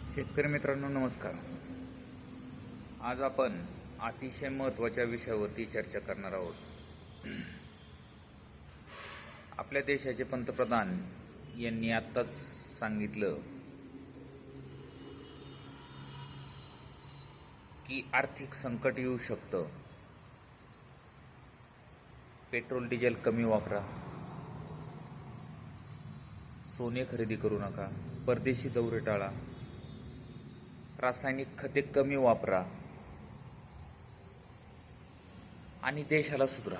शेतकरी मित्रांनो नमस्कार. आज आपण अतिशय महत्त्वाच्या विषयावरती चर्चा करणार आहोत. आपल्या देशाचे पंतप्रधान यांनी आत्ताच सांगितलं की आर्थिक संकट येऊ शकतं. पेट्रोल डिझेल कमी वापरा, सोने खरेदी करू नका, परदेशी दौरे टाळा, रासायनिक खते कमी वापरा आणि देशाला सुधारा.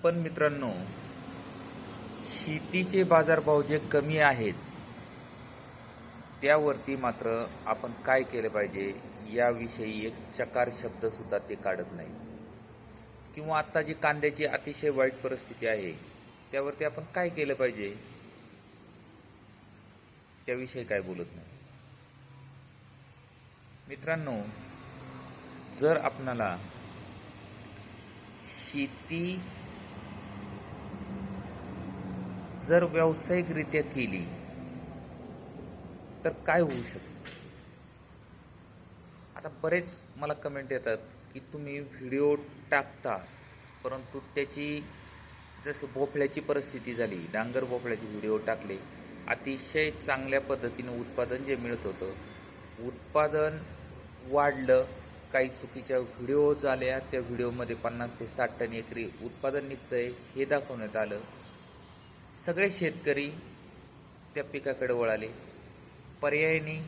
पण मित्रांनो, शेतीचे बाजारभाव जे कमी आहेत त्यावरती मात्र आपण काय केलं पाहिजे याविषयी एक चकार शब्द सुद्धा ते काढत नाही. किंवा आता जी कांद्याची अतिशय वाईट परिस्थिती आहे त्यावरती आपण काय केलं पाहिजे त्याविषयी काय बोलत नाही. मित्रांनो, जर आपणाला शेती जर व्यावसायिकरित्या केली तर काय होऊ शकतं. आता बरेच मला कमेंट येतात की तुम्ही व्हिडिओ टाकता परंतु त्याची जसं भोपळ्याची परिस्थिती झाली, डांगर भोपळ्याचे व्हिडिओ टाकले, अतिशय चांगल्या पद्धतीने उत्पादन जे मिळत होतं, उत्पादन वाढलं, काही चुकीच्या व्हिडिओज आल्या, त्या व्हिडिओमध्ये 50 ते 60 टन एकरी उत्पादन निघतंय हे दाखवण्यात आलं. सगळे शेतकरी त्या पिकाकडे वळाले. पर्यायाने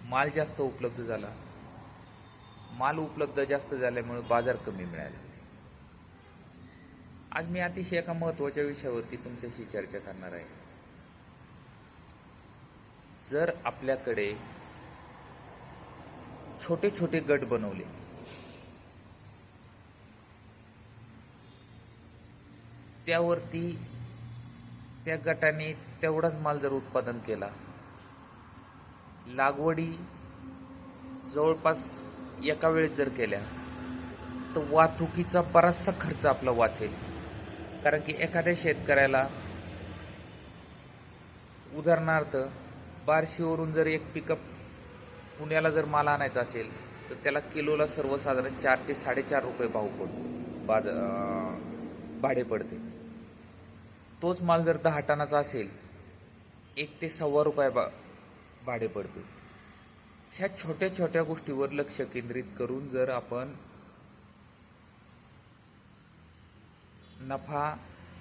माल जास्त उपलब्ध झाला. माल उपलब्ध जास्त झाल्यामुळे बाजार कमी मिळाला. आज मी अतिशय एका महत्त्वाच्या विषयावरती तुमच्याशी चर्चा करणार आहे. जर आपल्याकडे छोटे छोटे गट बनवले, त्यावरती त्या गटाने तेवढाच माल जर उत्पादन केला, लागवडी जवळपास एका वेळेस जर केल्या तर वाहतुकीचा बराचसा खर्च आपला वाचेल. कारण की एखाद्या शेतकऱ्याला उदाहरणार्थ बार्शीवरून जर एक पिकअप पुण्याला जर माल आणायचा असेल तर त्याला किलोला सर्वसाधारण 4 ते 4.5 रुपये भाव पडतो, भाडे पडते. तोच माल जर 10 टनाचा असेल 1 ते 1.25 रुपये भाडे पडते. ह्या छोट्या छोट्या गोष्टीवर लक्ष केंद्रित करून जर आपण नफा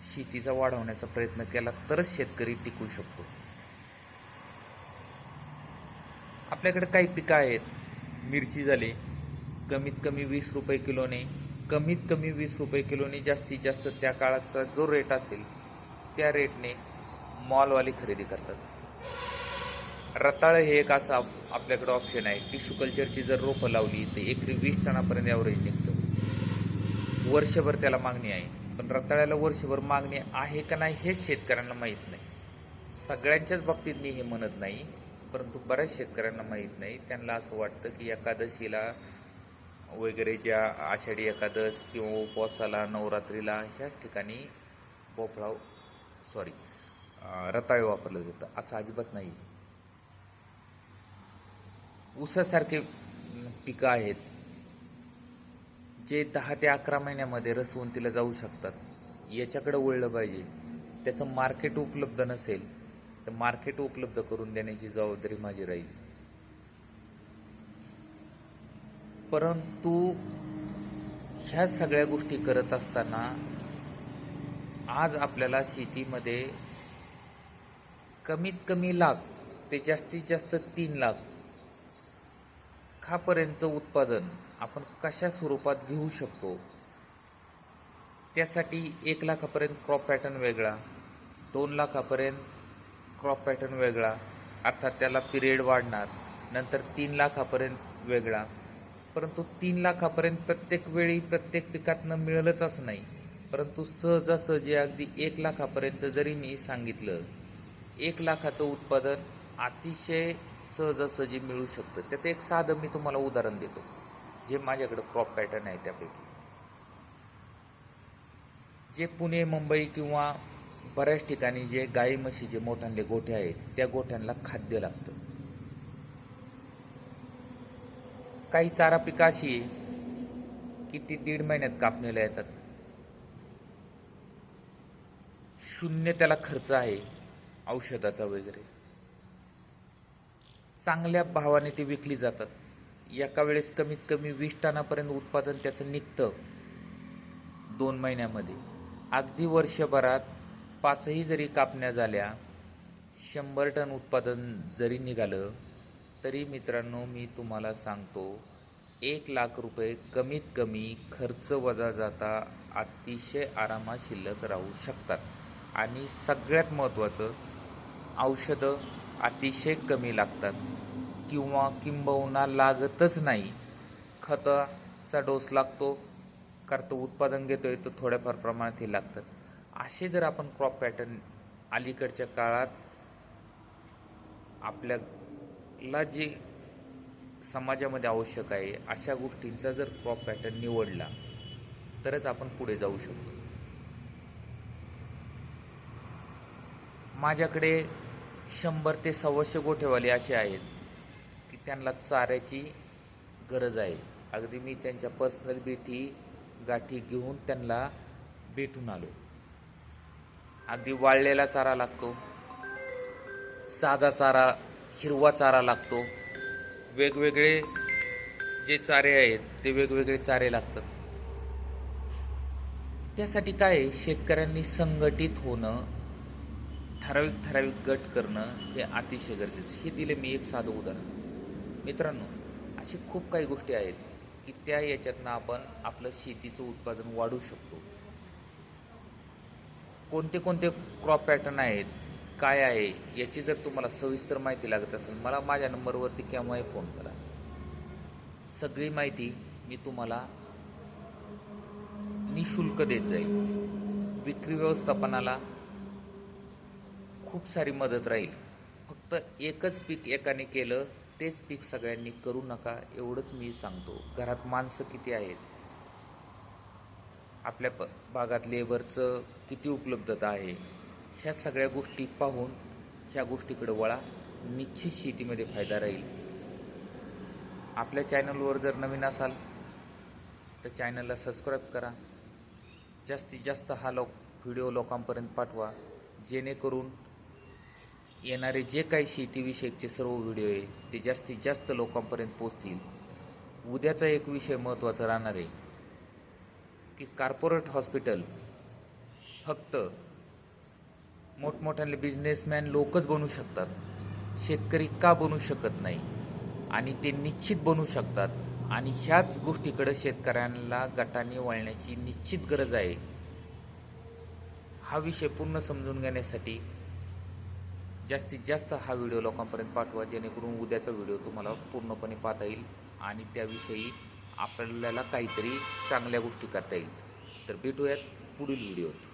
शेतीचा वाढवण्याचा प्रयत्न केला तरच शेतकरी टिकू शकतो. आपल्याकडे काही पिकं आहेत, मिरची झाली, कमीत कमी 20 रुपये किलोने, जास्तीत जास्त त्या काळाचा जो रेट असेल त्या रेटने मॉलवाली खरेदी करतात. रताळ हे एक असं आपल्याकडे ऑप्शन आहे. टिश्यू कल्चरची जर रोपं लावली तर एकरी 20 टनापर्यंत ॲव्हरेज निघतं. वर्षभर त्याला मागणी आहे. पण रताळ्याला वर्षभर मागणी आहे का नाही हेच शेतकऱ्यांना माहीत नाही. सगळ्यांच्याच बाबतीत मी हे म्हणत नाही, परंतु बऱ्याच शेतकऱ्यांना माहीत नाही. त्यांना असं वाटतं की एकादशीला वगैरे, ज्या आषाढी एकादश किंवा उपवासाला, नवरात्रीला ह्याच ठिकाणी रताळे वापरलं जातं. असं अजिबात नाही. ऊसासारखे पिकं आहेत जे 10 ते 11 महिन्यामध्ये रसवंतीला जाऊ शकतात. याच्याकडे वळलं पाहिजे. त्याचं मार्केट उपलब्ध नसेल तर मार्केट उपलब्ध करून देण्याची जबाबदारी माझी राहील. परंतु ह्या सगळ्या गोष्टी करत असताना आज आपल्याला शेतीमध्ये कमीत कमी लाख ते जास्तीत जास्त 3 लाख खापर्यंतचं उत्पादन आपण कशा स्वरूपात घेऊ शकतो. त्यासाठी 1 लाखापर्यंत क्रॉप पॅटर्न वेगळा, 2 लाखापर्यंत क्रॉप पॅटर्न वेगळा, अर्थात त्याला पिरियड वाढणार, नंतर 3 लाखापर्यंत वेगळा. परंतु 3 लाखापर्यंत प्रत्येक वेळी प्रत्येक पिकातनं मिळेलच असं नाही. परंतु सहजासहजी अगदी 1 लाखापर्यंत जरी मी सांगितलं, 1 लाखाचं उत्पादन अतिशय सहजासहजी मिळू शकतं. त्याचं एक साधं मी तुम्हाला उदाहरण देतो, जे माझ्याकडे क्रॉप पॅटर्न आहे त्यापैकी. जे पुणे, मुंबई किंवा बऱ्याच ठिकाणी जे गाई म्हशीचे मोठाले गोठे आहेत त्या गोठ्यांना खाद्य लागतं. काही चारा पिकं अशी आहे की ती 1.5 महिन्यात कापणीला येतात. शून्य त्याला खर्च आहे औषधाचा वगैरे. चांगल्या भावाने ते विकली जातात. एका वेळेस कमीत कमी 20 टनापर्यंत उत्पादन त्याचं निघतं 2 महिन्यामध्ये. अगदी वर्षभरात 5ही जरी कापण्या झाल्या, 100 टन उत्पादन जरी निघालं, तरी मित्रांनो मी तुम्हाला सांगतो 1 लाख रुपये कमीत कमी खर्च वजा जाता अतिशय आरामात शिल्लक राहू शकतात. आणि सगळ्यात महत्त्वाचं, औषधं अतिशय कमी लागतात किंवा किंबहुना लागतच नाही. खताचा डोस लागतो, कारण तो उत्पादन घेतोय तर थोड्याफार प्रमाणात हे लागतात. असे जर आपण क्रॉप पॅटर्न अलीकडच्या काळात आपल्याला जे समाजामध्ये आवश्यक आहे अशा गोष्टींचा जर क्रॉप पॅटर्न निवडला तरच आपण पुढे जाऊ शकतो. माझ्याकडे 100 ते 125 गोठेवाले असे आहेत की त्यांना चाऱ्याची गरज आहे. अगदी मी त्यांच्या पर्सनल गाठी घेऊन त्यांना भेटून आलो. अगदी वाळलेला चारा लागतो, साधा चारा, हिरवा चारा लागतो, वेगवेगळे जे चारे आहेत ते वेगवेगळे चारे लागतात. त्यासाठी काय शेतकऱ्यांनी संघटित होणं, ठराविक गट करणं हे अतिशय गरजेचं. हे दिले मी एक साधं उदाहरण. मित्रांनो, अशी खूप काही गोष्टी आहेत की त्या याच्यातनं आपण आपलं शेतीचं उत्पादन वाढवू शकतो. कोणते कोणते क्रॉप पॅटर्न आहेत, काय आहे, याची जर तुम्हाला सविस्तर माहिती लागत असेल मला माझ्या नंबरवरती केव्हाही फोन करा. सगळी माहिती मी तुम्हाला निःशुल्क देत जाईल. विक्री व्यवस्थापनाला खूप सारी मदत राहील. फक्त एकच पीक एकाने केलं तेच पीक सगळ्यांनी करू नका, एवढंच मी सांगतो. घरात माणसं किती आहेत, आपल्या भागात लेबरचं किती उपलब्धता आहे, ह्या सगळ्या गोष्टी पाहून ह्या गोष्टीकडे वळा. निश्चित शेतीमध्ये फायदा राहील. आपल्या चॅनलवर जर नवीन असाल तर चॅनलला सबस्क्राईब करा. जास्तीत जास्त हा व्हिडिओ लोकांपर्यंत पाठवा, जेणेकरून येणारे जे काही शेतीविषयकचे सर्व व्हिडिओ आहे ते जास्तीत जास्त लोकांपर्यंत पोचतील. उद्याचा एक विषय महत्त्वाचा राहणार आहे की कॉर्पोरेट हॉस्पिटल फक्त मोठमोठ्याले बिझनेसमॅन लोकच बनू शकतात, शेतकरी का बनू शकत नाही? आणि ते निश्चित बनू शकतात. आणि ह्याच गोष्टीकडे शेतकऱ्यांना गटाने वळण्याची निश्चित गरज आहे. हा विषय पूर्ण समजून घेण्यासाठी जास्तीत जास्त हा व्हिडिओ लोकांपर्यंत पाठवा, जेणेकरून उद्याचा व्हिडिओ तुम्हाला पूर्णपणे पाहता येईल आणि त्याविषयी आपल्याला काहीतरी चांगल्या गोष्टी करता येईल. तर भेटूयात पुढील व्हिडिओत.